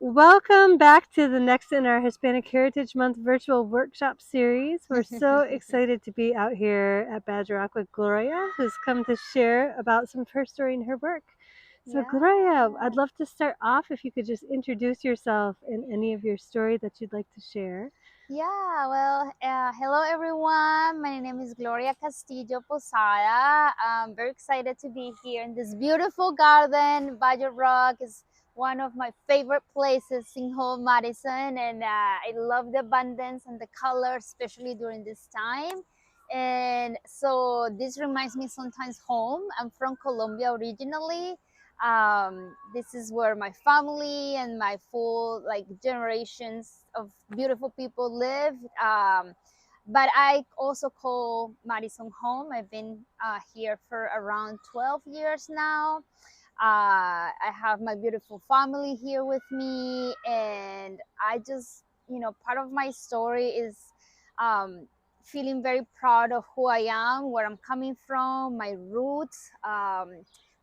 Welcome back to the next in our Hispanic Heritage Month virtual workshop series. We're so excited to be out here at Badger Rock with Gloria, who's come to share about some of her story and her work. So, Gloria, Yeah. I'd love to start off if you could just introduce yourself and any of your story that you'd like to share. Hello everyone. My name is Gloria Castillo Posada. I'm very excited to be here in this beautiful garden. Badger Rock is one of my favorite places in whole Madison, and I love the abundance and the color, especially during this time. And so this reminds me sometimes home. I'm from Colombia originally. This is where my family and my full like generations of beautiful people live. But I also call Madison home. I've been here for around 12 years now. I have my beautiful family here with me, and I just, part of my story is um, feeling very proud of who I am, where I'm coming from, my roots,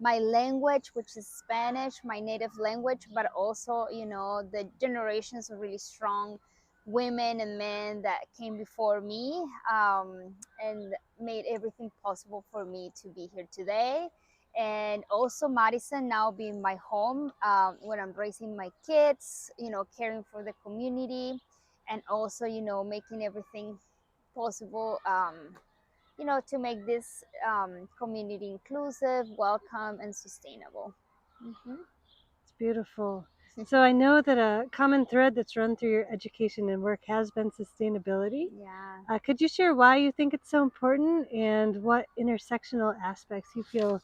my language, which is Spanish, my native language, but also, the generations of really strong women and men that came before me, and made everything possible for me to be here today. And also Madison now being my home, when I'm raising my kids, caring for the community, and also, making everything possible, to make this community inclusive, welcome, and sustainable. Hmm. It's beautiful. So, I know that a common thread that's run through your education and work has been sustainability. Yeah. Could you share why you think it's so important and what intersectional aspects you feel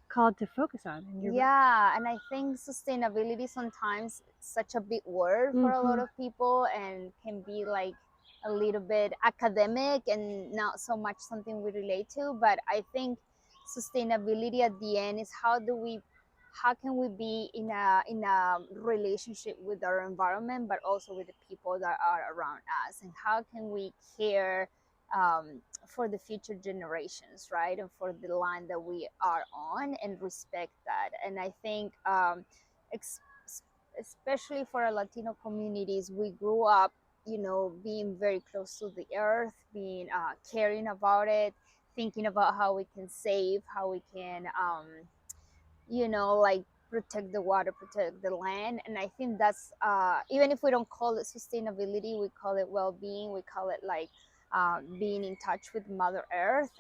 called to focus on in your work? Yeah, and I think sustainability sometimes such a big word for a lot Mm-hmm. of people and can be like a little bit academic and not so much something we relate to. But I think sustainability at the end is how can we be in a relationship with our environment, but also with the people that are around us, and how can we care for the future generations, right? And for the land that we are on, and respect that. And I think, ex- especially for our Latino communities, we grew up, being very close to the earth, being caring about it, thinking about how we can save, how we can, like protect the water, protect the land. And I think that's, even if we don't call it sustainability, we call it well-being, we call it like being in touch with Mother Earth.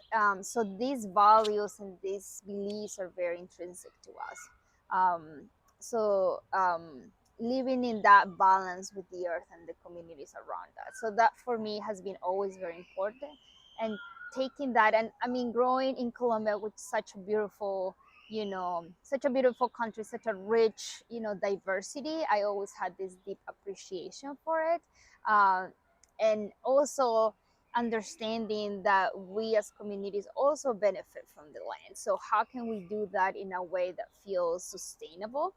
So these values and these beliefs are very intrinsic to us. So living in that balance with the earth and the communities around us, so that for me has been always very important. And taking that, and I mean, growing in Colombia with such a beautiful, such a beautiful country, such a rich, diversity, I always had this deep appreciation for it. uh, and also understanding that we as communities also benefit from the land, so how can we do that in a way that feels sustainable,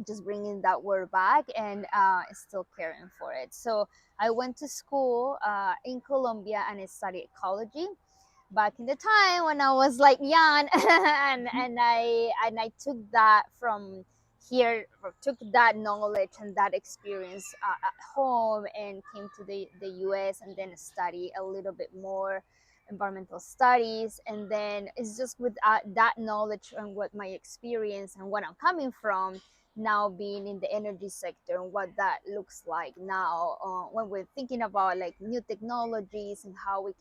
just bringing that word back, and still caring for it. So I went to school in Colombia, and I studied ecology back in the time when I was like young, and I took that from here, or took that knowledge and that experience at home, and came to the US, and then study a little bit more environmental studies. And then it's just with that knowledge and what my experience and what I'm coming from, now being in the energy sector, and what that looks like now, when we're thinking about like new technologies, and how we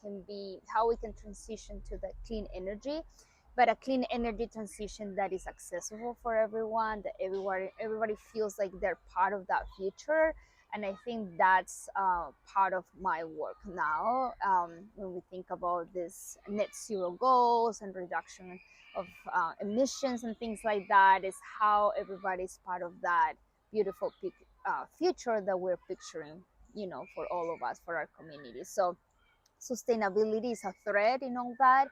can transition to the clean energy, but a clean energy transition that is accessible for everyone, that everybody feels like they're part of that future. And I think that's part of my work now, when we think about this net zero goals and reduction of emissions and things like that, is how everybody's part of that beautiful future that we're picturing, for all of us, for our community. So sustainability is a thread in all that.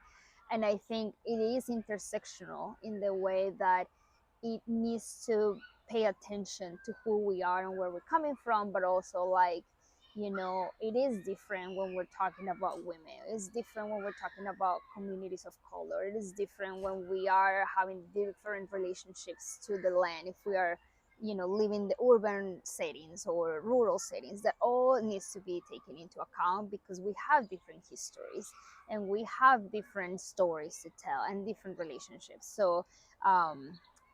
And I think it is intersectional in the way that it needs to pay attention to who we are and where we're coming from, but also like, it is different when we're talking about women, it's different when we're talking about communities of color, it is different when we are having different relationships to the land, if we are, live in the urban settings or rural settings. That all needs to be taken into account because we have different histories and we have different stories to tell and different relationships. So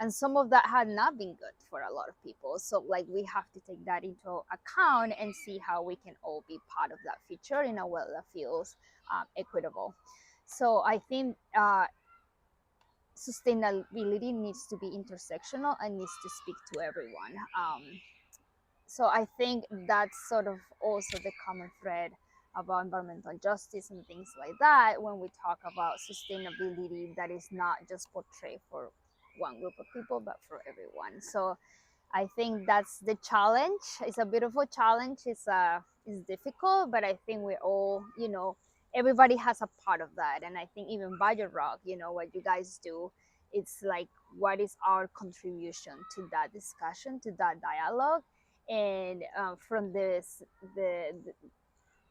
and some of that had not been good for a lot of people, so like we have to take that into account and see how we can all be part of that future in a way that feels equitable. So I think sustainability needs to be intersectional and needs to speak to everyone. So I think that's sort of also the common thread about environmental justice and things like that when we talk about sustainability, that is not just portrayed for one group of people but for everyone. So I think that's the challenge. It's a beautiful challenge. It's difficult, but I think we're all, everybody has a part of that. And I think even Budget Rock, what you guys do, it's like what is our contribution to that discussion, to that dialogue, and from this the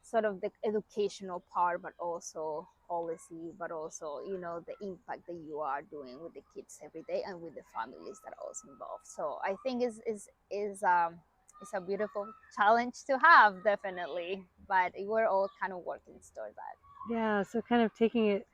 sort of the educational part, but also policy, but also the impact that you are doing with the kids every day and with the families that are also involved. So I think is a beautiful challenge to have, definitely, but we're all kind of working towards that. Yeah, so kind of taking it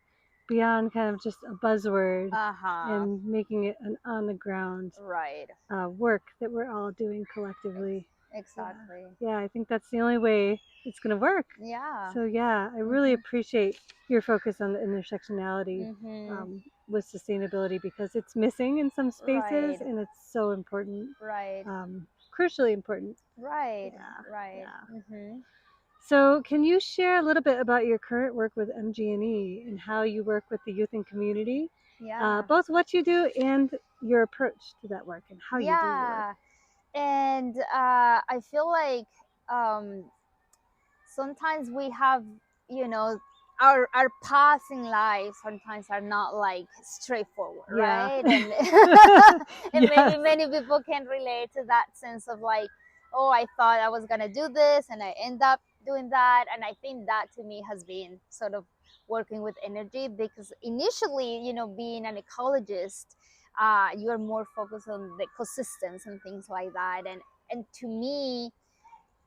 beyond kind of just a buzzword Uh-huh. and making it an on the ground Right. work that we're all doing collectively. Exactly. Yeah, I think that's the only way it's going to work. Yeah. So, yeah, I really appreciate your focus on the intersectionality Mm-hmm. with sustainability because it's missing in some spaces Right. and it's so important, Right. crucially important. Right. Yeah, Right. yeah. Mm-hmm. So, can you share a little bit about your current work with MG&E and how you work with the youth and community, Yeah. both what you do and your approach to that work and how you do your work? Yeah. And I feel like um, sometimes we have, you know, our paths in life sometimes are not like straightforward, Yeah. right? And and maybe Yes. many people can relate to that sense of like, oh, I thought I was gonna do this and I end up doing that. And I think that to me has been sort of working with energy, because initially, being an ecologist, you're more focused on the ecosystems and things like that. And to me,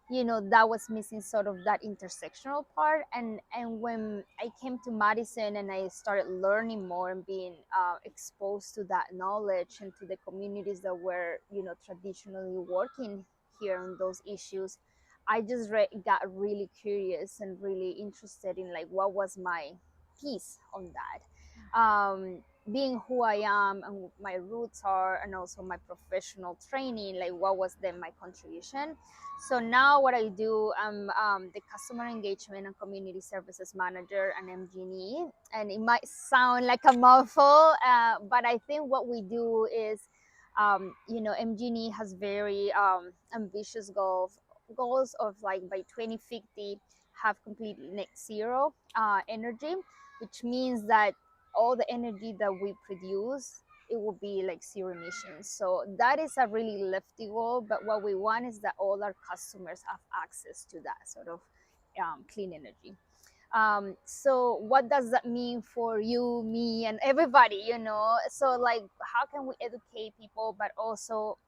that was missing sort of that intersectional part. And when I came to Madison and I started learning more and being exposed to that knowledge and to the communities that were traditionally working here on those issues, I just got really curious and really interested in like what was my piece on that, being who I am and my roots are, and also my professional training, like what was then my contribution. So now what I do, I'm the customer engagement and community services manager at MGE. And it might sound like a mouthful, but I think what we do is, MGE has very ambitious goals of like by 2050 have completely net zero energy, which means that all the energy that we produce, it will be like zero emissions. So that is a really lofty goal, but what we want is that all our customers have access to that sort of clean energy. So what does that mean for you, me, and everybody? So like, how can we educate people but also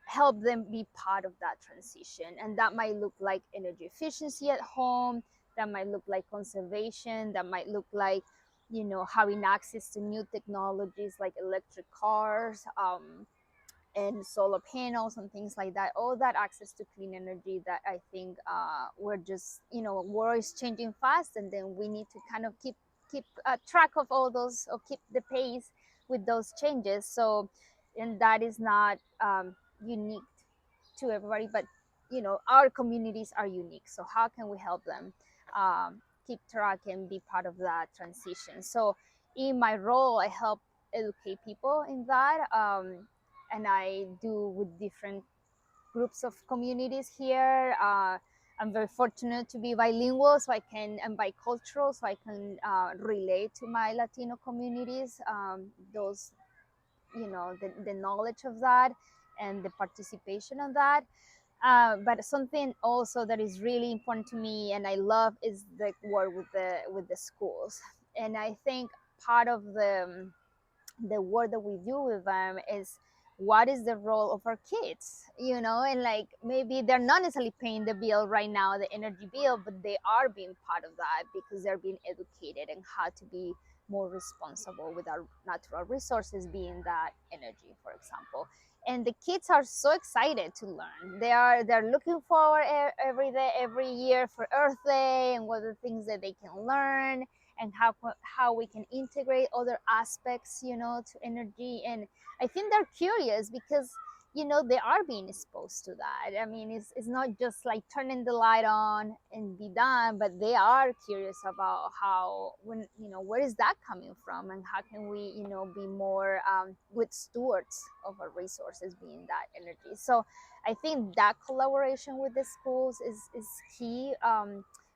help them be part of that transition? And that might look like energy efficiency at home, that might look like conservation, that might look like having access to new technologies like electric cars, and solar panels and things like that. All that access to clean energy that I think we're just, world is changing fast, and then we need to kind of keep track of all those, or keep the pace with those changes. So, and that is not unique to everybody, but our communities are unique. So how can we help them keep track and be part of that transition? So in my role, I help educate people in that, and I do with different groups of communities here. I'm very fortunate to be bilingual, so I can, and bicultural, so I can relate to my Latino communities, those, the knowledge of that and the participation of that. But something also that is really important to me and I love is the work with the schools. And I think part of the work that we do with them is what is the role of our kids, and like maybe they're not necessarily paying the bill right now, the energy bill, but they are being part of that because they're being educated and how to be more responsible with our natural resources, being that energy, for example. And the kids are so excited to learn. They're looking forward every day, every year for Earth Day, and what are the things that they can learn, and how we can integrate other aspects, to energy. And I think they're curious because they are being exposed to that. I mean, it's not just like turning the light on and be done, but they are curious about how, when where is that coming from, and how can we be more good stewards of our resources, being that energy. So I think that collaboration with the schools is key,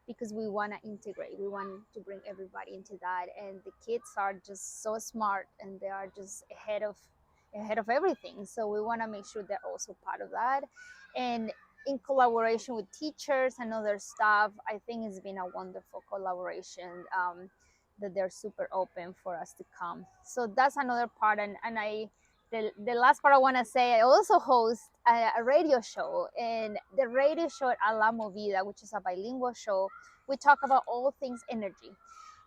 because we want to integrate, we want to bring everybody into that. And the kids are just so smart, and they are just ahead of everything. So we want to make sure they're also part of that. And in collaboration with teachers and other staff, I think it's been a wonderful collaboration, that they're super open for us to come. So that's another part. And the last part I want to say, I also host a radio show, and the radio show at A La Movida, which is a bilingual show. We talk about all things energy,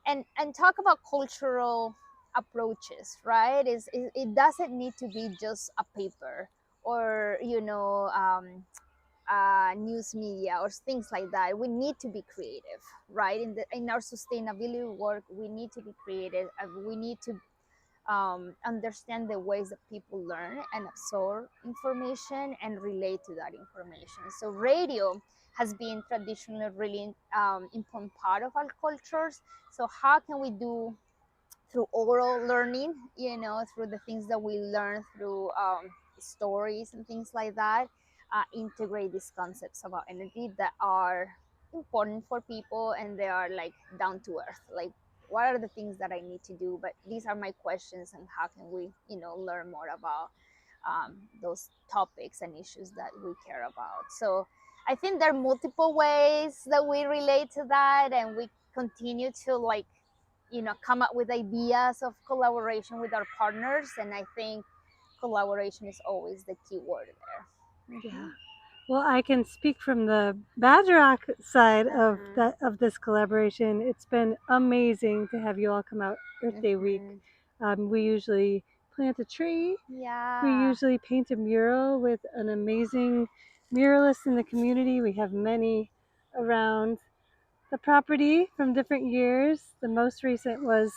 and talk about cultural approaches, right? It doesn't need to be just a paper, or news media or things like that. We need to be creative, right? In our sustainability work, we need to be creative, and we need to understand the ways that people learn and absorb information and relate to that information. So radio has been traditionally really important part of our cultures. So how can we do through oral learning, through the things that we learn through stories and things like that, integrate these concepts about energy that are important for people, and they are like down to earth, like what are the things that I need to do, but these are my questions, and how can we learn more about those topics and issues that we care about. So I think there are multiple ways that we relate to that, and we continue to like come up with ideas of collaboration with our partners. And I think collaboration is always the key word there. Yeah. Well, I can speak from the Badger Rock side of Uh-huh. that of this collaboration. It's been amazing to have you all come out Earth Day week. We usually plant a tree. We Yeah. usually paint a mural with an amazing muralist in the community. We have many around the property from different years. The most recent was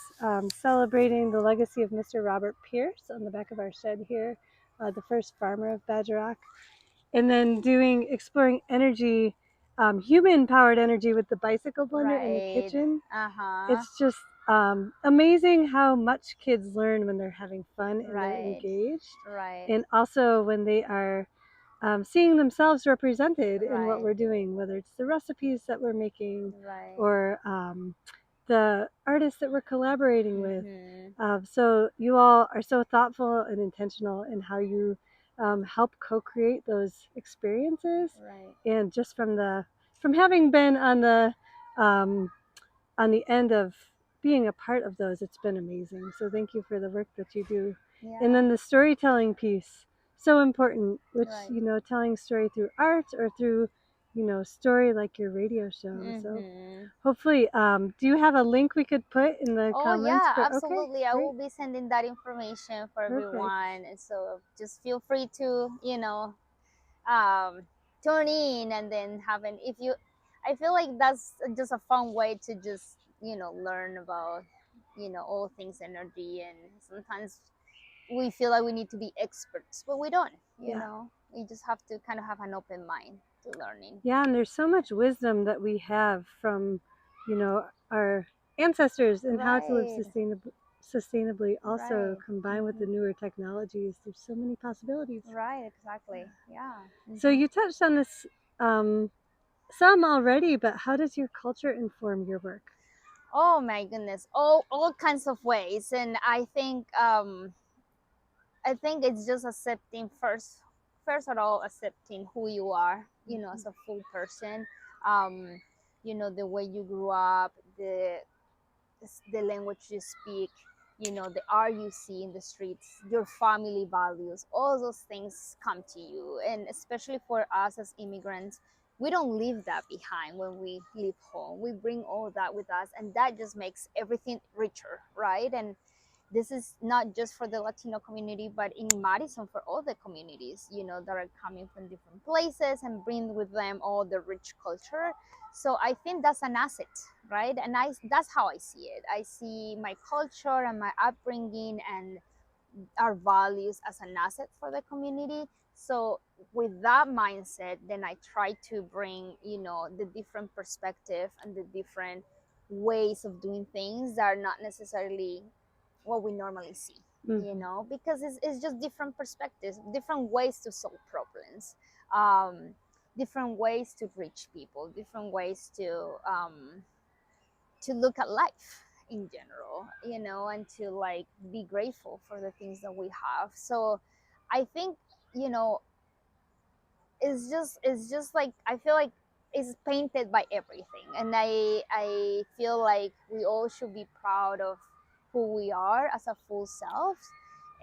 celebrating the legacy of Mr. Robert Pierce on the back of our shed here, the first farmer of Badger Rock, and then doing exploring energy, human powered energy with the bicycle blender in the Right. kitchen. Uh-huh. It's just amazing how much kids learn when they're having fun and they're Right. engaged, Right. and also when they are seeing themselves represented in what Right. we're doing, whether it's the recipes that we're making Right. or the artists that we're collaborating with. Mm-hmm. So you all are so thoughtful and intentional in how you help co-create those experiences, Right. and just from having been um, on the end of being a part of those, it's been amazing. So thank you for the work that you do. And Yeah. then the storytelling piece, so important, which, Right. telling story through art or through, story like your radio show. So Mm-hmm. hopefully, do you have a link we could put in the Oh comments yeah, for, okay, absolutely. I will great, be sending that information for perfect. everyone. And so just feel free to, um, tune in, and then having, if you, I feel like that's just a fun way to just, learn about, all things energy. And sometimes we feel like we need to be experts, but we don't, Yeah. we just have to kind of have an open mind to learning. Yeah, and there's so much wisdom that we have from, our ancestors and how to live Right. sustainably, also Right. combined with Mm-hmm. the newer technologies. There's so many possibilities. Right, exactly. Yeah. So Mm-hmm. you touched on this some already, but how does your culture inform your work? Oh my goodness, all kinds of ways. And I think it's just accepting, first of all, accepting who you are, as a full person. um the way you grew up, the language you speak, the art you see in the streets, your family values, all those things come to you. And especially for us as immigrants, we don't leave that behind when we leave home. We bring all that with us, and that just makes everything richer, right? And this is not just for the Latino community, but in Madison for all the communities, that are coming from different places and bring with them all the rich culture. So I think that's an asset, right? And that's how I see it. I see my culture and my upbringing and our values as an asset for the community. So with that mindset, then I try to bring, the different perspective and the different ways of doing things that are not necessarily what we normally see, because it's just different perspectives, different ways to solve problems, um, different ways to reach people, different ways to look at life in general, and to like be grateful for the things that we have. So I think, you know it's just like I feel like it's painted by everything, and I feel like we all should be proud of who we are as a full selves,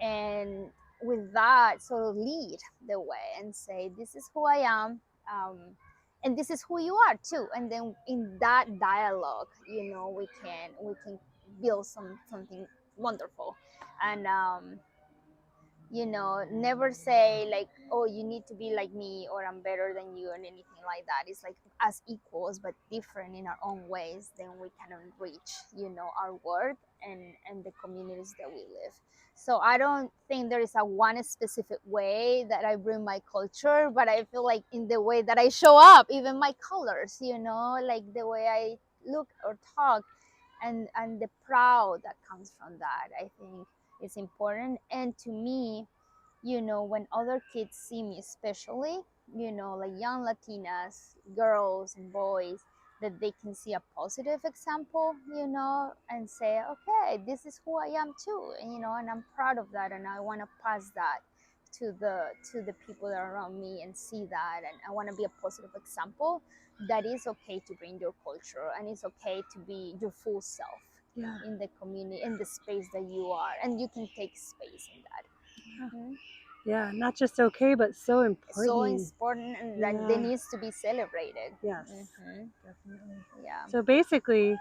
and with that sort of lead the way and say, this is who I am, um, and this is who you are too. And then in that dialogue, we can build something wonderful. And never say like, oh, you need to be like me, or I'm better than you, and anything like that. It's like as equals but different in our own ways, then we can reach, our work and the communities that we live. So I don't think there is a one specific way that I bring my culture, but I feel like in the way that I show up, even my colors, like the way I look or talk, and the proud that comes from that, I think is important. And to me, when other kids see me, especially, like young Latinas, girls and boys, that they can see a positive example, and say, okay, this is who I am too. And, and I'm proud of that. And I want to pass that to the people that are around me and see that. And I want to be a positive example that is okay to bring your culture, and it's okay to be your full self, Yeah. in the community, in the space that you are, and you can take space in that. Mhm. Yeah, not just okay, but so So important. important, and that they Yeah. needs to be celebrated. Yes, Hmm. definitely. Yeah. So basically,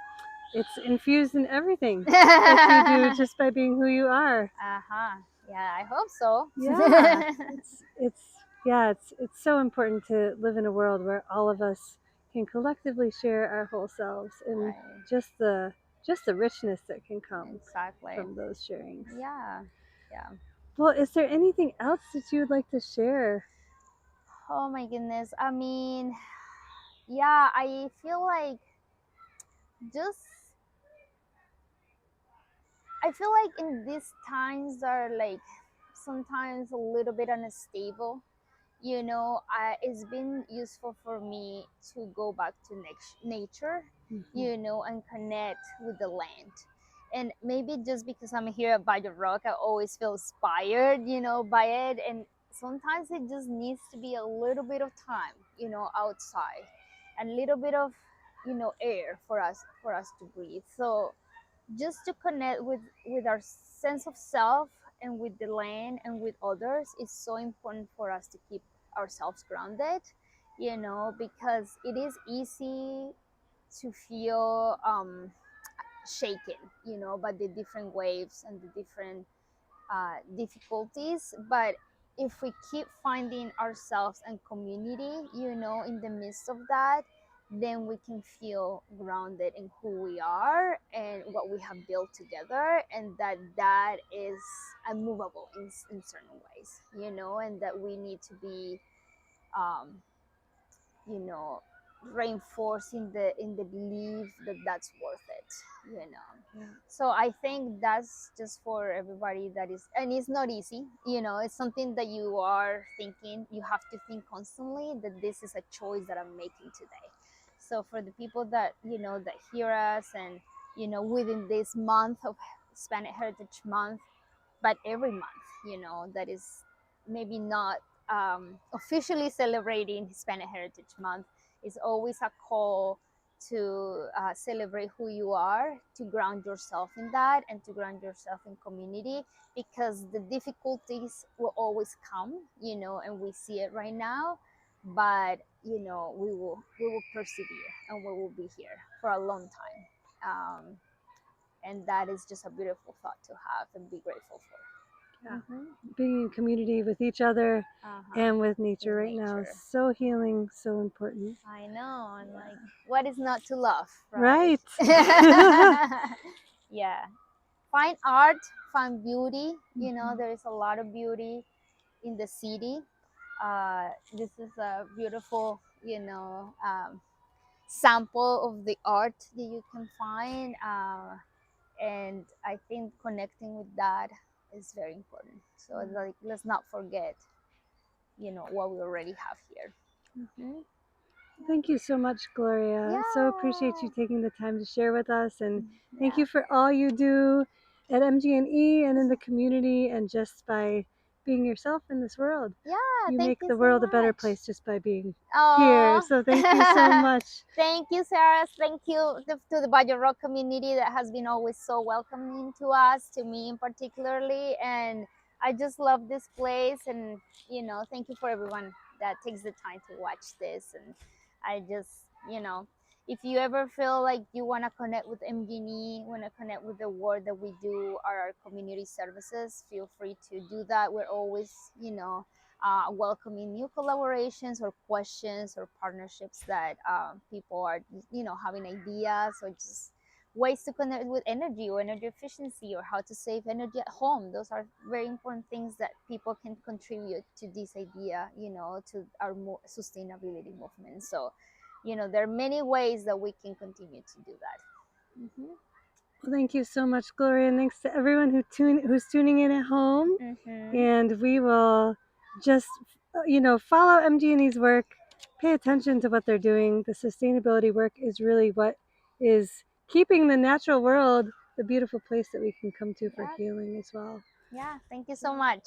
it's infused in everything that you do just by being who you are. Uh-huh. Yeah, I hope so. Yeah, it's yeah, it's so important to live in a world where all of us can collectively share our whole selves and Right. just the just the richness that can come Exactly. from those sharings. Yeah. Yeah. Well, is there anything else that you would like to share? Oh my goodness. I mean, yeah, I feel like just I feel like in these times are like sometimes a little bit unstable. It's been useful for me to go back to nature, Mhm. and connect with the land. And maybe just because I'm here by the rock, I always feel inspired, by it. And sometimes it just needs to be a little bit of time, outside, a little bit of, air for us to breathe. So just to connect with our sense of self and with the land and with others is so important for us to keep ourselves grounded, because it is easy to feel shaken, by the different waves and the different difficulties. But if we keep finding ourselves and community, in the midst of that, then we can feel grounded in who we are and what we have built together, and that is unmovable in certain ways, and that we need to be um, you know reinforcing the belief that that's worth it. Yeah. So I think that's just for everybody, that is, and it's not easy, it's something that you are thinking, you have to think constantly that this is a choice that I'm making today. So for the people that that hear us, and within this month of Hispanic Heritage Month, but every month, that is maybe not officially celebrating Hispanic Heritage Month, is always a call to celebrate who you are, to ground yourself in that, and to ground yourself in community, because the difficulties will always come, and we see it right now, but we will persevere, and we will be here for a long time. And that is just a beautiful thought to have and be grateful for. Yeah. Being in community with each other and with nature right now is so healing, so important. I know. And like, what is not to love, Right. Yeah. Find art, find beauty. There is a lot of beauty in the city. This is a beautiful, sample of the art that you can find. And I think connecting with that is very important. So like, let's not forget, what we already have here. Mm-hmm. Thank you so much, Gloria. Yeah. So appreciate you taking the time to share with us, and thank you for all you do at MGNE and in the community, and just by being yourself in this world. Yeah, you thank make you the so world a better much. place just by being here. Oh, So thank you so much. Thank you, Sarah. Thank you to the Baja Rock community that has been always so welcoming to us, to me in particularly. And I just love this place. And, thank you for everyone that takes the time to watch this. And I just, if you ever feel like you want to connect with MGNE, want to connect with the work that we do, our community services, feel free to do that. We're always, welcoming new collaborations or questions or partnerships that people are, having ideas, or just ways to connect with energy or energy efficiency, or how to save energy at home. Those are very important things that people can contribute to this idea, to our sustainability movement. So, there are many ways that we can continue to do that. Mm-hmm. Well, thank you so much, Gloria, and thanks to everyone who's tuning in at home. Mm-hmm. And we will just, follow MGNE's work, pay attention to what they're doing. The sustainability work is really what is keeping the natural world the beautiful place that we can come to for healing as well. Yeah, thank you so much.